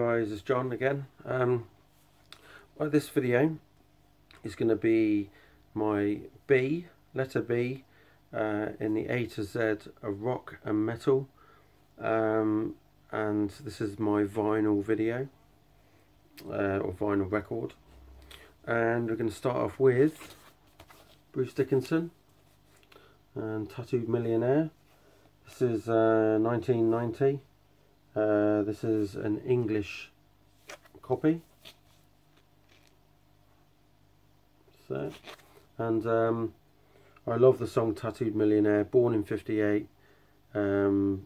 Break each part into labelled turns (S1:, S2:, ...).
S1: Guys, it's John again. Well, this video is going to be my B, letter B, in the A to Z of rock and metal, and this is my vinyl video, or vinyl record, and we're going to start off with Bruce Dickinson and Tattooed Millionaire. This is 1990. This is an English copy. So, and I love the song Tattooed Millionaire. Born in '58. All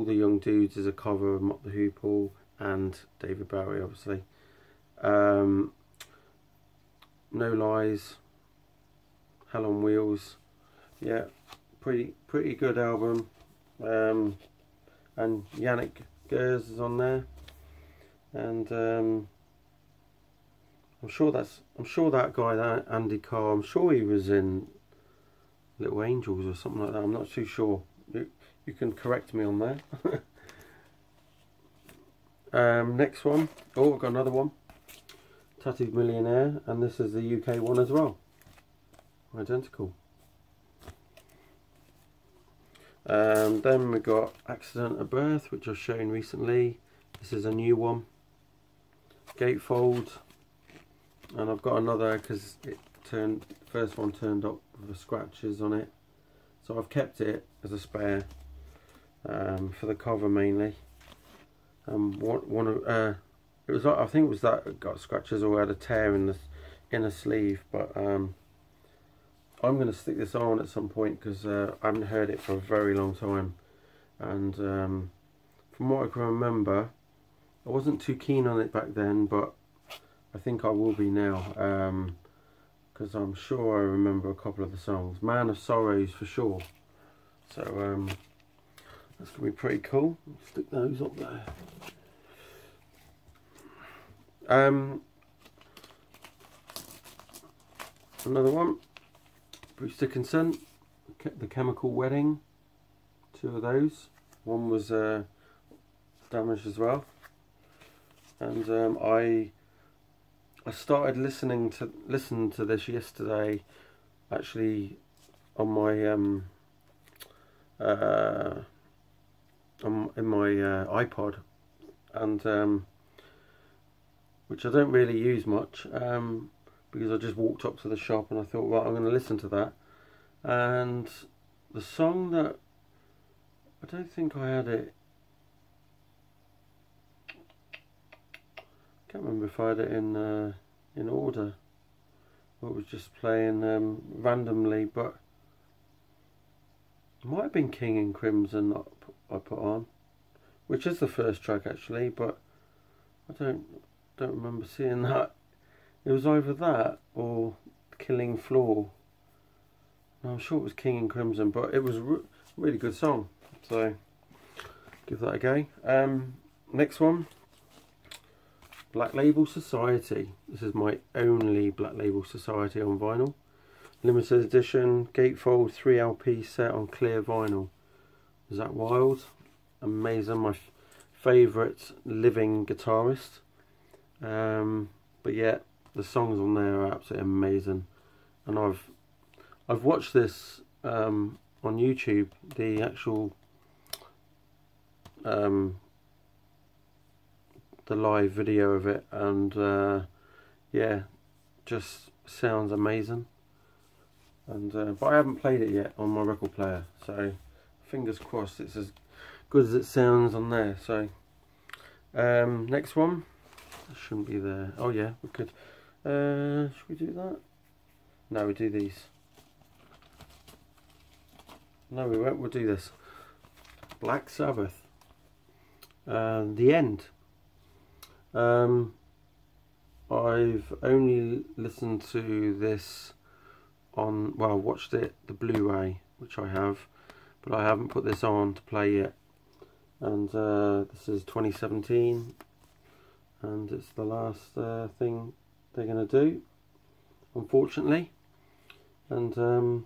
S1: the Young Dudes is a cover of Mott the Hoople and David Bowie, obviously. No Lies, Hell on Wheels. Yeah, pretty good album. And Yannick Gers is on there, and I'm sure that guy, that Andy Carr, I'm sure he was in Little Angels or something like that. I'm not too sure. You can correct me on there. Next one. Oh, I've got another one. Tattooed Millionaire, and this is the UK one as well. Identical. Then we got Accident of Birth, which I've shown recently. This is a new one. Gatefold, and I've got another because first one turned up with the scratches on it, so I've kept it as a spare for the cover mainly. It was like, I think it was that it got scratches or had a tear in the inner sleeve, but I'm going to stick this on at some point because I haven't heard it for a very long time, and from what I can remember, I wasn't too keen on it back then, but I think I will be now, because I'm sure I remember a couple of the songs. Man of Sorrows for sure, so that's going to be pretty cool. I'll stick those up there. Another one, Bruce Dickinson, The Chemical Wedding. Two of those. One was damaged as well. And I started listening to this yesterday, actually, on my in my iPod, and which I don't really use much. Because I just walked up to the shop and I thought, right, I'm going to listen to that. And the song that, I don't think I had it, I can't remember if I had it in order, or it was just playing randomly, but it might have been King and Crimson that I put on, which is the first track actually, but I don't remember seeing that. It was either that or Killing Floor. No, I'm sure it was King and Crimson, but it was a really good song. So give that a go. Next one, Black Label Society. This is my only Black Label Society on vinyl. Limited edition, gatefold 3 LP set on clear vinyl. Is that wild? Amazing. My favourite living guitarist. But yeah, the songs on there are absolutely amazing, and I've watched this on YouTube, the actual the live video of it, and yeah, just sounds amazing. And but I haven't played it yet on my record player, so fingers crossed it's as good as it sounds on there. So next one, that shouldn't be there. Oh yeah, we could. Should we do that? No, we do these. No, we won't. We'll do this. Black Sabbath. The End. I've only listened to this on, well, watched it, the Blu-ray, which I have, but I haven't put this on to play yet. And this is 2017, and it's the last thing they're going to do, unfortunately. And that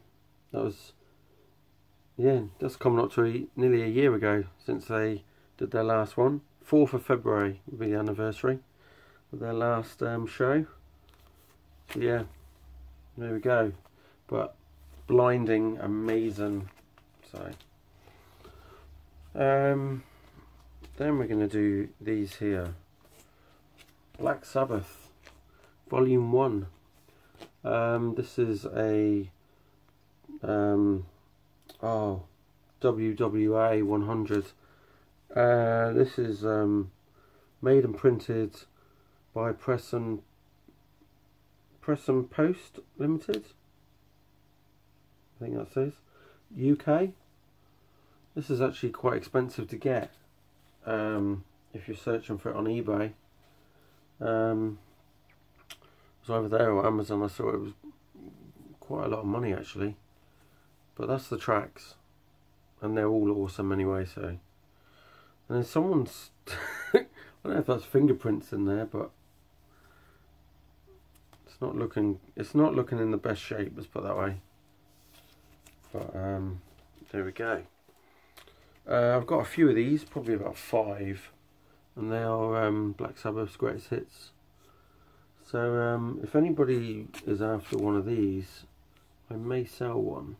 S1: was, yeah, that's coming up to nearly a year ago since they did their last one. 4th of February will be the anniversary of their last show. So yeah, there we go. But blinding, amazing. So then we're going to do these here. Black Sabbath Volume 1. This is a WWA 100. This is made and printed by Press and Post Limited. I think that says UK. This is actually quite expensive to get if you're searching for it on eBay. It was over there or Amazon. I saw it was quite a lot of money actually, but that's the tracks, and they're all awesome anyway. So, and then someone's I don't know if that's fingerprints in there, but it's not looking in the best shape, let's put it that way. But there we go. I've got a few of these, probably about 5, and they are Black Sabbath's greatest hits. So if anybody is after one of these, I may sell one.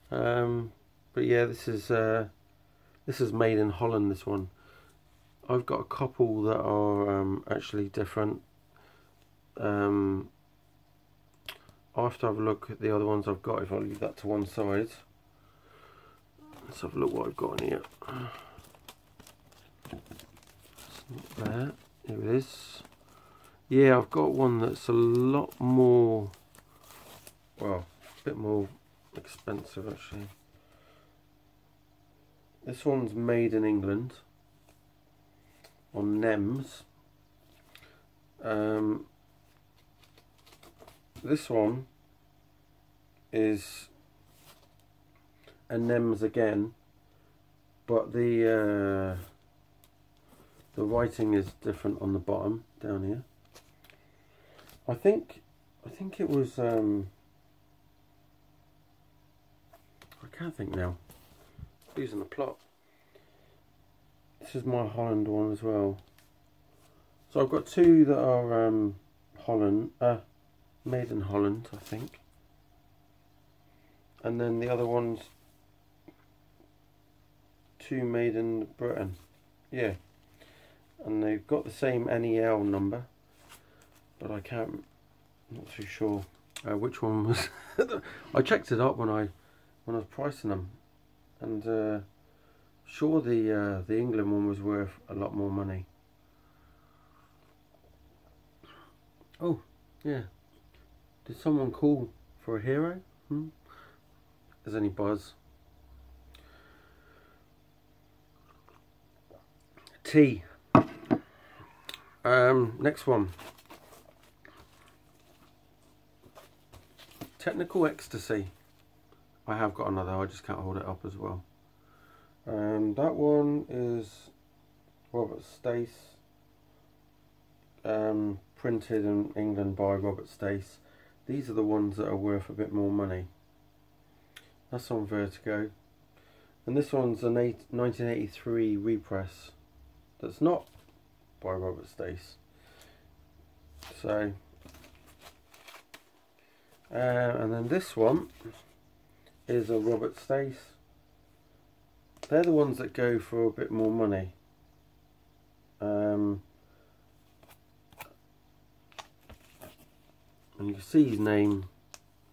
S1: But yeah, this is made in Holland. This one, I've got a couple that are actually different. I'll have to have a look at the other ones I've got if I leave that to one side. Let's have a look what I've got in here. It's not there. Here it is. Yeah, I've got one that's a lot more, well, a bit more expensive actually. This one's made in England on NEMS. This one is a NEMS again, but the writing is different on the bottom down here. I think it was I can't think now. Losing the plot. This is my Holland one as well. So I've got 2 that are Holland, made in Holland, I think. And then the other one's 2 made in Britain. Yeah. And they've got the same NEL number, but I can't, I'm not too sure which one was. I checked it up when I was pricing them, and sure the England one was worth a lot more money. Oh yeah, did someone call for a hero? There's any buzz. Tea. Next one. Technical Ecstasy. I have got another, I just can't hold it up as well. That one is Robert Stace. Printed in England by Robert Stace. These are the ones that are worth a bit more money. That's on Vertigo. And this one's a 1983 repress. That's not by Robert Stace. So, and then this one is a Robert Stace. They're the ones that go for a bit more money. And you can see his name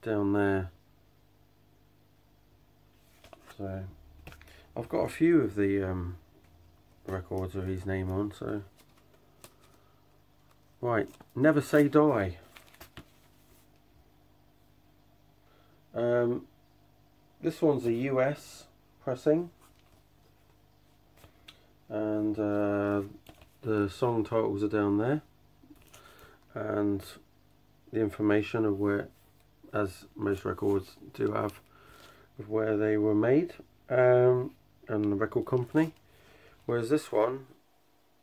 S1: down there. So I've got a few of the records with his name on. So right, Never Say Die. This one's a US pressing, and the song titles are down there, and the information of where, as most records do have, of where they were made, and the record company. Whereas this one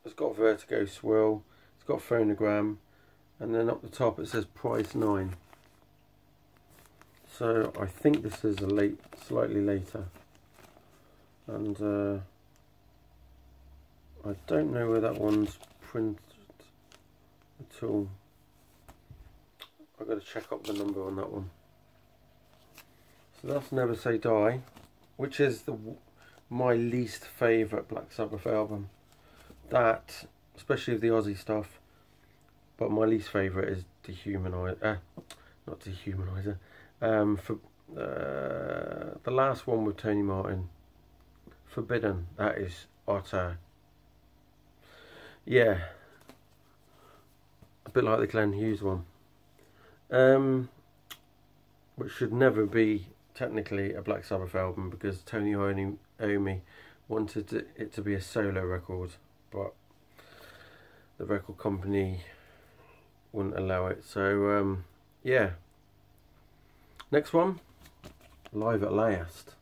S1: has got Vertigo swirl, it's got phonogram, and then up the top it says price 9. So I think this is a slightly later, and I don't know where that one's printed at all. I've got to check up the number on that one. So that's Never Say Die, which is my least favourite Black Sabbath album. That, especially of the Aussie stuff, but my least favourite is Dehumanizer. Not Dehumanizer. For the last one with Tony Martin, Forbidden. That is utter. Yeah, a bit like the Glenn Hughes one, which should never be technically a Black Sabbath album because Tony Iommi wanted it to be a solo record, but the record company wouldn't allow it. So yeah, next one, Live at Last,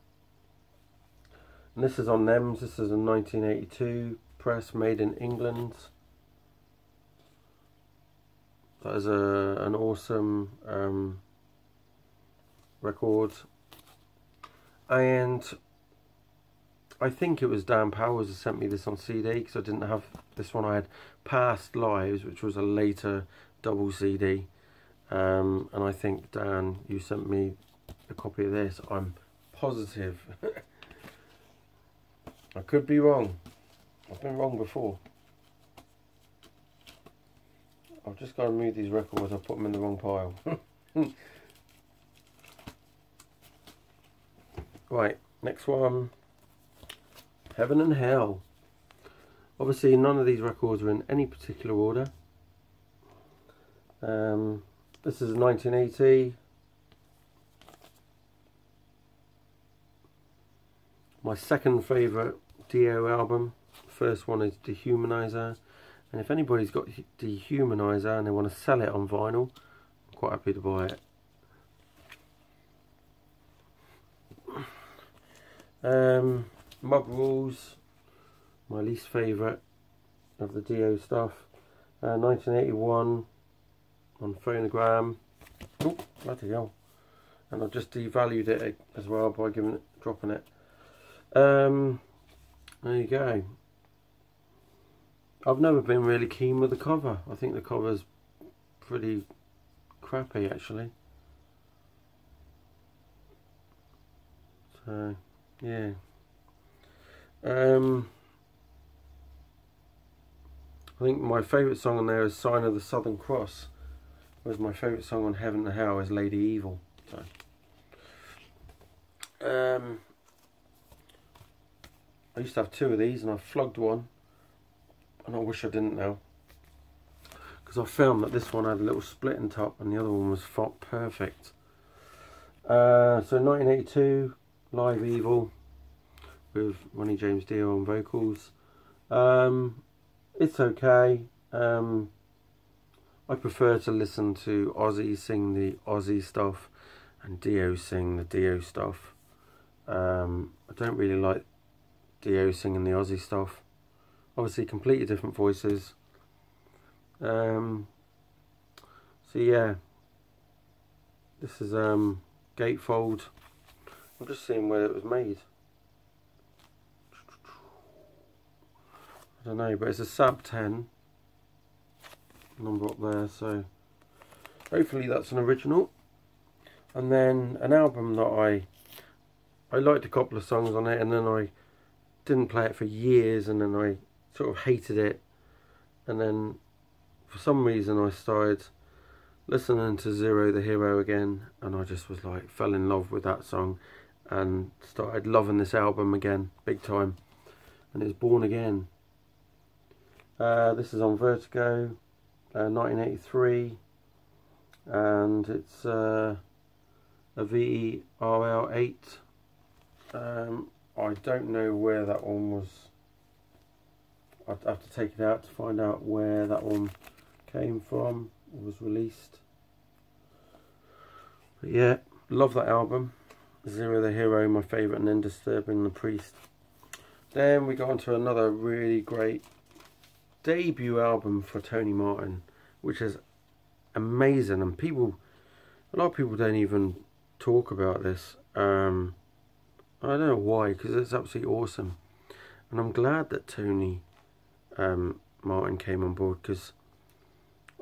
S1: and this is on NEMS. This is a 1982 press, made in England. That is an awesome record, and I think it was Dan Powers who sent me this on CD because I didn't have this one. I had Past Lives, which was a later double CD, and I think, Dan, you sent me a copy of this. I'm positive. I could be wrong. I've been wrong before. I've just got to move these records. I put them in the wrong pile. Right, next one, Heaven and Hell. Obviously none of these records are in any particular order. This is 1980. My second favourite Dio album. First one is Dehumanizer, and if anybody's got Dehumanizer and they want to sell it on vinyl, I'm quite happy to buy it. Mug Rules, my least favourite of the Dio stuff. 1981 on phonogram. Oh, bloody hell! And I've just devalued it as well by dropping it. There you go. I've never been really keen with the cover. I think the cover's pretty crappy actually. So yeah. I think my favourite song on there is Sign of the Southern Cross, whereas my favourite song on Heaven and Hell is Lady Evil. So I used to have two of these and I flogged one, and I wish I didn't now, because I found that this one had a little split in top and the other one was perfect. So 1982, Live Evil with Ronnie James Dio on vocals. It's okay. I prefer to listen to Ozzy sing the Ozzy stuff and Dio sing the Dio stuff. I don't really like Dio singing the Ozzy stuff. Obviously completely different voices. So yeah, this is Gatefold. I'm just seeing where it was made. I don't know, but it's a Sab 10 number up there, so hopefully that's an original. And then an album that I liked a couple of songs on it, and then I didn't play it for years, and then I sort of hated it, and then for some reason I started listening to Zero the Hero again, and I just was like, fell in love with that song and started loving this album again big time, and it's Born Again. This is on Vertigo, 1983, and it's a VERL8. I don't know where that one was. I'd have to take it out to find out where that one came from or was released. But yeah, love that album. Zero the Hero, my favourite, and then Disturbing the Priest. Then we got on to another really great debut album for Tony Martin, which is amazing, and a lot of people don't even talk about this. I don't know why, because it's absolutely awesome, and I'm glad that Tony Martin came on board, because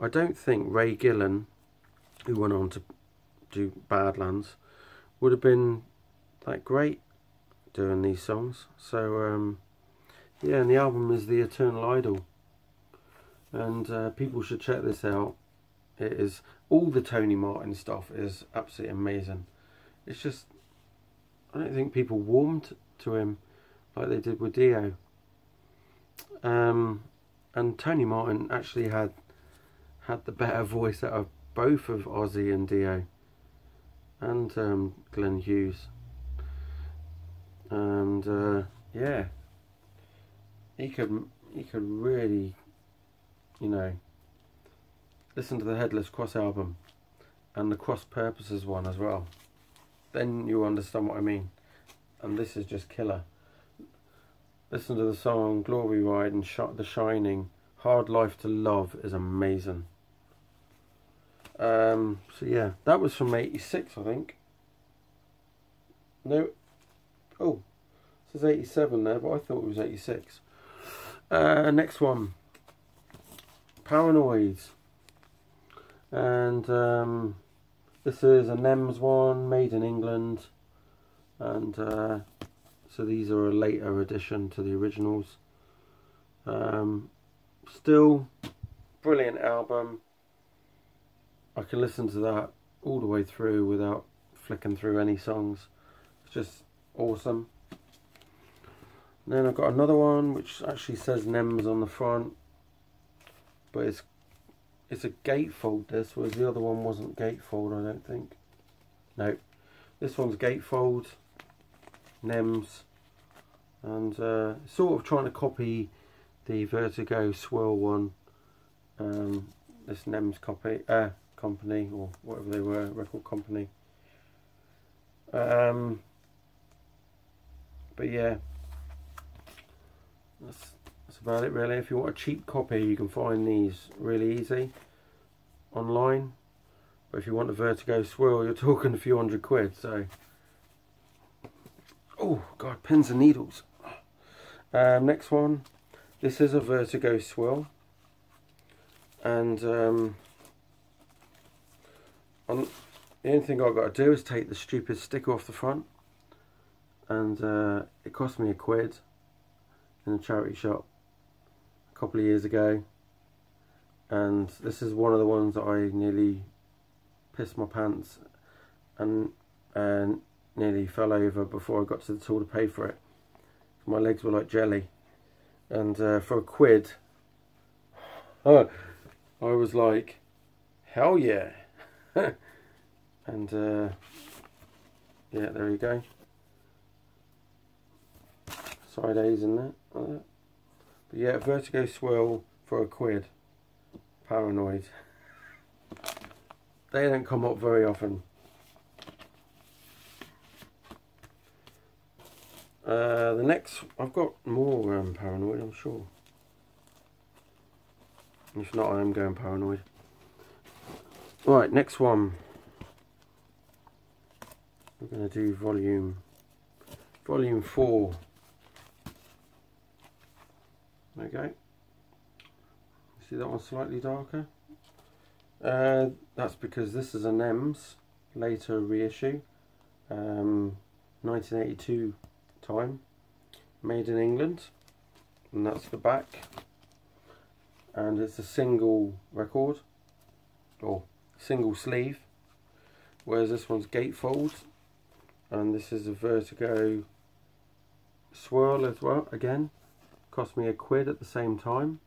S1: I don't think Ray Gillan, who went on to do Badlands, would have been that great doing these songs. So yeah, and the album is The Eternal Idol, and people should check this out. It is, all the Tony Martin stuff is absolutely amazing. It's just, I don't think people warmed to him like they did with Dio. And Tony Martin actually had the better voice out of both of Ozzy and Dio, and Glenn Hughes. And yeah, he could really, you know, listen to the Headless Cross album and the Cross Purposes one as well. Then you understand what I mean. And this is just killer. Listen to the song Glory Ride and The Shining. Hard Life to Love is amazing. So yeah, that was from '86, I think. No, oh, it says '87 there, but I thought it was '86. Next one, Paranoid. And this is a NEMS one, made in England, and so these are a later addition to the originals. Still brilliant album. I can listen to that all the way through without flicking through any songs. It's just awesome. And then I've got another one which actually says NEMS on the front, but it's a gatefold, this, whereas the other one wasn't gatefold, I don't think. No, this one's gatefold, NEMS, and sort of trying to copy the Vertigo Swirl one, this NEMS company, or whatever they were, record company. But yeah, that's about it really. If you want a cheap copy, you can find these really easy online, but if you want a Vertigo Swirl, you're talking a few £100. So, oh god, pins and needles. Next one, this is a Vertigo Swirl, and the only thing I've got to do is take the stupid sticker off the front, and it cost me £1 in a charity shop a couple of years ago, and this is one of the ones that I nearly pissed my pants and nearly fell over before I got to the till to pay for it. My legs were like jelly, and for £1, I was like, hell yeah. And yeah, there you go, side A's in there like that. But yeah, Vertigo Swirl for £1, Paranoid. They don't come up very often. The next, I've got more Paranoid, I'm sure. If not, I am going Paranoid. Right, next one. We're going to do volume 4. Okay. See that one slightly darker? That's because this is a NEMS later reissue, 1982 time, made in England, and that's the back, and it's a single record, or single sleeve, whereas this one's gatefold, and this is a Vertigo Swirl as well. Again, cost me £1 at the same time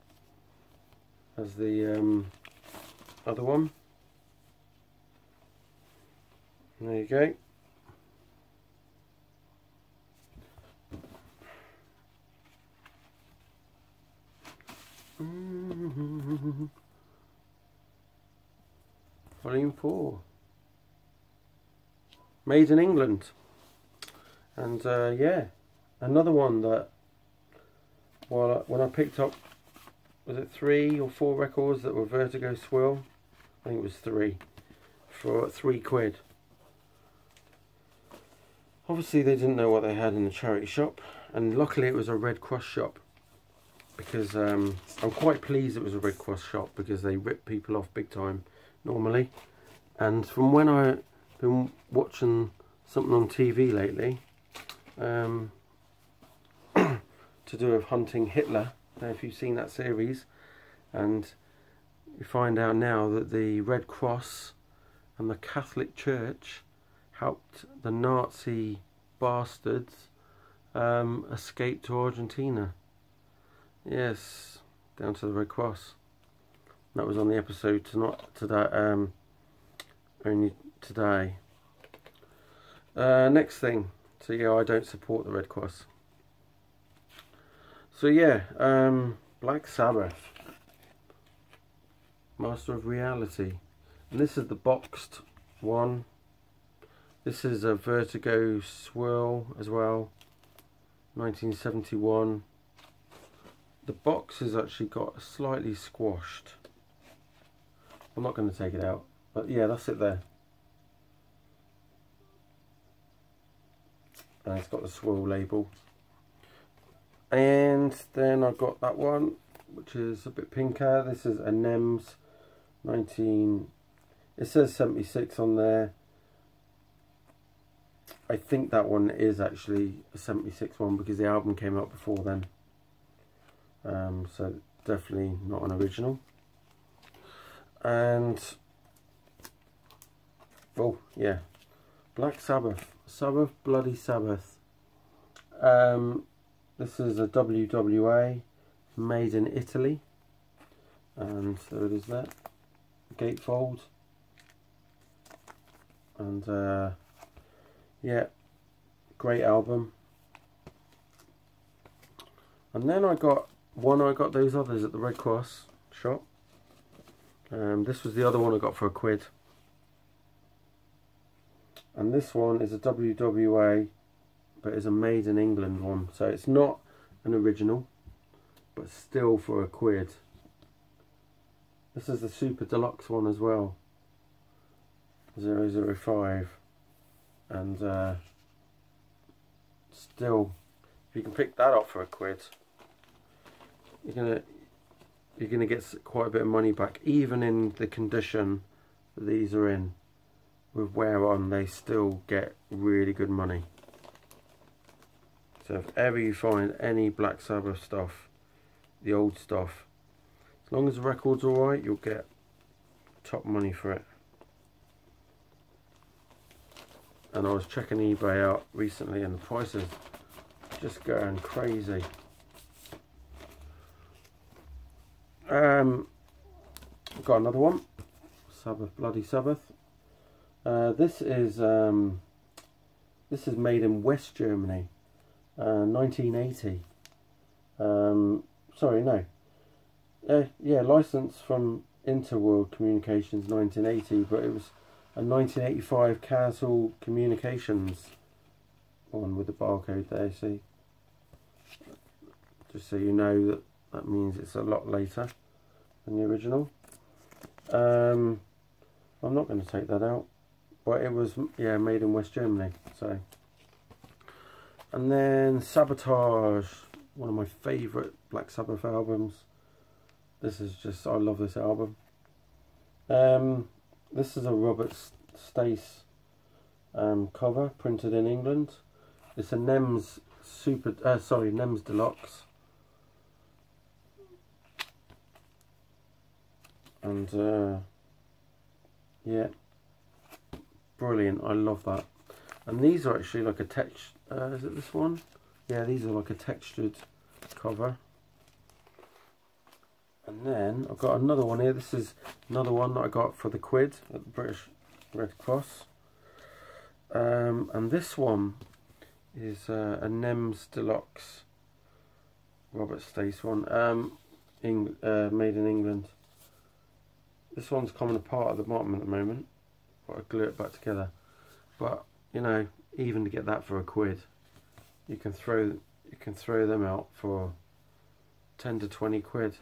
S1: as the other one. There you go. Volume 4, made in England, and yeah, another one that, well, when I picked up, was it 3 or 4 records that were Vertigo Swirl? I think it was 3, for £3. Obviously they didn't know what they had in the charity shop, and luckily it was a Red Cross shop, because I'm quite pleased it was a Red Cross shop, because they rip people off big time normally. And from when I've been watching something on TV lately, to do with hunting Hitler, I don't know if you've seen that series, and you find out now that the Red Cross and the Catholic Church helped the Nazi bastards escape to Argentina. Yes, down to the Red Cross. That was on the episode only today. Next thing. So yeah, I don't support the Red Cross. So yeah, Black Sabbath, Master of Reality, and this is the boxed one. This is a Vertigo swirl as well, 1971. The box has actually got slightly squashed. I'm not going to take it out, but yeah, that's it there. And it's got the swirl label. And then I've got that one, which is a bit pinker. This is a NEMS 19. It says 76 on there. I think that one is actually a 76 one, because the album came out before then. So definitely not an original. And oh yeah, Black Sabbath, Sabbath Bloody Sabbath. This is a WWA, made in Italy, and there it is there, gatefold, and yeah, great album. And then I got those others at the Red Cross shop. This was the other one I got for £1. And this one is a WWA, but it's a made in England one, so it's not an original, but still for £1. This is the super deluxe one as well, 005, and still, if you can pick that up for £1, you're gonna get quite a bit of money back, even in the condition that these are in. With wear on, they still get really good money. So if ever you find any Black Sabbath stuff, the old stuff, as long as the record's alright, you'll get top money for it. And I was checking eBay out recently, and the prices just going crazy. I've got another one, Sabbath Bloody Sabbath. This is made in West Germany, 1980. Sorry, no. Yeah, licensed from Interworld Communications, 1980, but it was a 1985 Castle Communications one with the barcode there. See, just so you know that means it's a lot later than the original. I'm not going to take that out, but it was, yeah, made in West Germany. So, and then Sabotage, one of my favourite Black Sabbath albums. This is just, I love this album. This is a Robert Stace cover, printed in England. It's a NEMS NEMS Deluxe. And yeah, brilliant, I love that. And these are actually like a text, is it this one? Yeah, these are like a textured cover. And then I've got another one here. This is another one that I got for the £1 at the British Red Cross. And this one is a NEMS Deluxe Robert Stace one, made in England. This one's coming apart at the bottom at the moment, but I glue it back together. But you know, even to get that for £1, you can throw them out for 10 to 20 quid.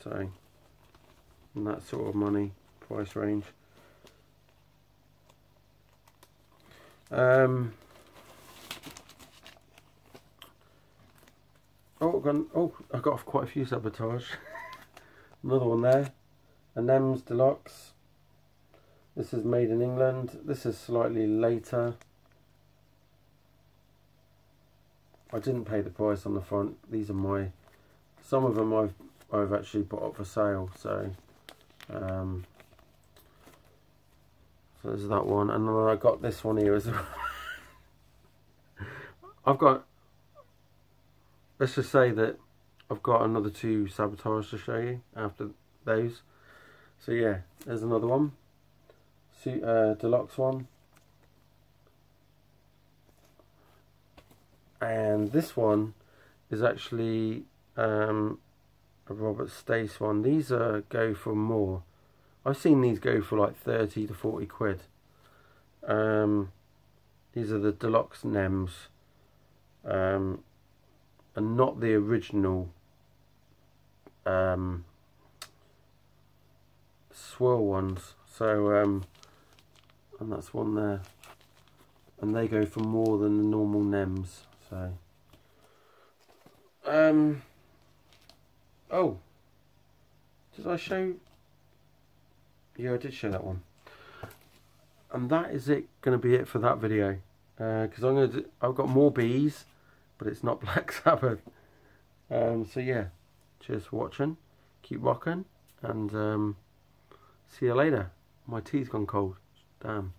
S1: So, in that sort of money price range. I've got quite a few Sabotage. Another one there. A NEMS Deluxe. This is made in England. This is slightly later. I didn't pay the price on the front. These are some of them I've actually put up for sale. So so there's that one, and then I got this one here as well. Let's just say that I've got another 2 Sabotage to show you after those. So yeah, there's another one. Deluxe one. And this one is actually a Robert Stace one. These go for more. I've seen these go for like 30 to 40 quid. These are the Deluxe NEMS. And not the original swirl ones. So and that's one there. And they go for more than the normal NEMS. So oh, did I show? Yeah, I did show that one. And that is going to be it for that video. Because I've got more bees, but it's not Black Sabbath. So yeah, cheers for watching. Keep rocking, and see you later. My tea's gone cold. Damn.